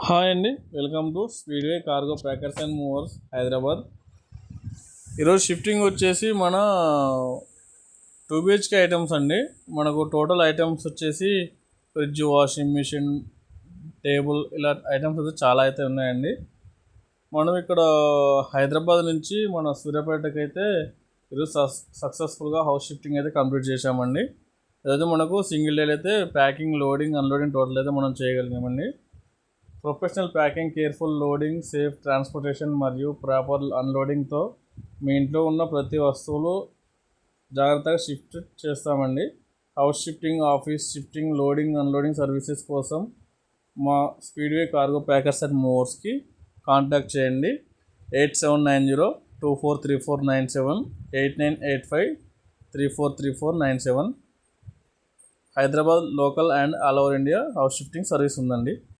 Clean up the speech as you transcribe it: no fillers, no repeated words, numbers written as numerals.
Hi అండి, welcome to Speedway cargo packers and movers Hyderabad. ఈరోజు shifting వచ్చేసి మన 2 BHK ఐటమ్స్ అండి. మనకు టోటల్ ఐటమ్స్ వచ్చేసి ఫ్రిడ్జ్, వాషింగ్ మిషన్, టేబుల్, ఇలా ఐటమ్స్ అయితే చాలా అయితే ఉన్నాయండి. మనం ఇక్కడ హైదరాబాద్ నుంచి మన సూర్యాపేటకి అయితే ఈరోజు సక్సెస్ఫుల్గా హౌస్ షిఫ్టింగ్ అయితే కంప్లీట్ చేశామండి. అదైతే మనకు సింగిల్ డే అయితే ప్యాకింగ్, లోడింగ్, అన్లోడింగ్ టోటల్ అయితే మనం చేయగలిగామండి. Professional packing, careful loading, safe transportation మరియు ప్రాపర్ అన్లోడింగ్తో మీ ఇంట్లో ఉన్న ప్రతి వస్తువులు జాగ్రత్తగా షిఫ్ట్ చేస్తామండి. House shifting, office shifting, loading, unloading services కోసం మా స్పీడ్వే కార్గో ప్యాకర్స్ అండ్ మూవర్స్కి కాంటాక్ట్ చేయండి. 8790243497, 8985343497. Hyderabad local and all over India house shifting service ఉందండి.